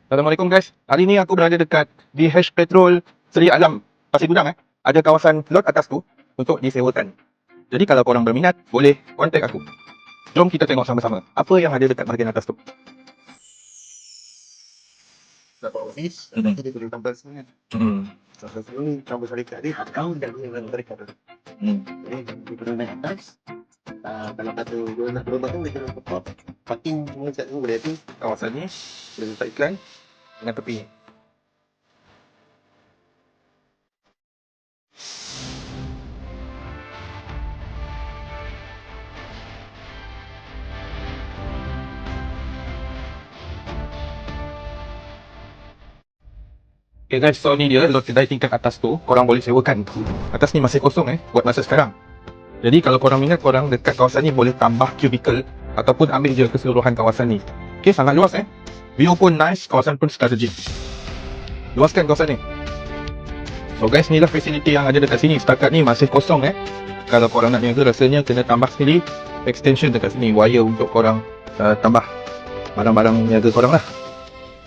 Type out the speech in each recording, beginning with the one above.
Assalamualaikum guys. Hari ni aku berada dekat DH Petrol Seri Alam Pasir Gudang. Ada kawasan lot atas tu untuk disewakan. Jadi kalau korang berminat, boleh kontak aku. Jom kita tengok sama-sama apa yang ada dekat bahagian atas tu. Dapat office, nanti dia boleh tambah sebenarnya. Sampai sini tambah syarikat dia, kau dah boleh syarikat tu. Jadi dia perlu naik atas. Kalau kata dia nak berobat tu, dia kena top parking semua kat tu boleh tu. Kawasan ni boleh letak iklan dengan tepi. Okay guys, so ni dia lot kedai tingkat atas tu. Korang boleh sewakan. Atas ni masih kosong buat masa sekarang. Jadi kalau korang minat, korang dekat kawasan ni boleh tambah cubicle ataupun ambil je keseluruhan kawasan ni. Okay, sangat luas View pun nice, kawasan pun strategik. Luas kan kawasan ni? So guys, ni lah fasiliti yang ada dekat sini. Setakat ni masih kosong Kalau korang nak niaga, rasanya kena tambah sendiri extension dekat sini, wire untuk korang tambah barang-barang niaga korang lah.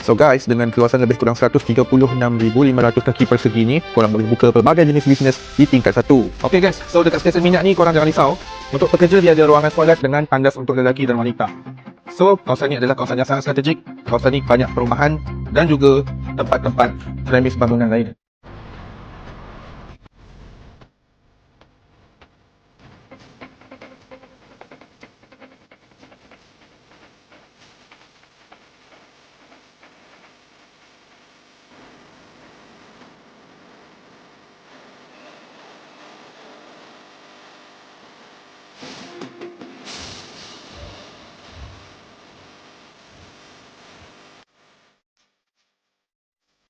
So guys, dengan keluasan lebih kurang 136,500 kaki persegi ni, korang boleh buka pelbagai jenis bisnes di tingkat 1. Okay guys, so dekat stesen minyak ni korang jangan risau. Untuk pekerja dia ada ruangan toilet dengan tandas untuk lelaki dan wanita. So kawasan ni adalah kawasan yang sangat strategik. Kawasan ni banyak perumahan dan juga tempat-tempat premis bangunan lain.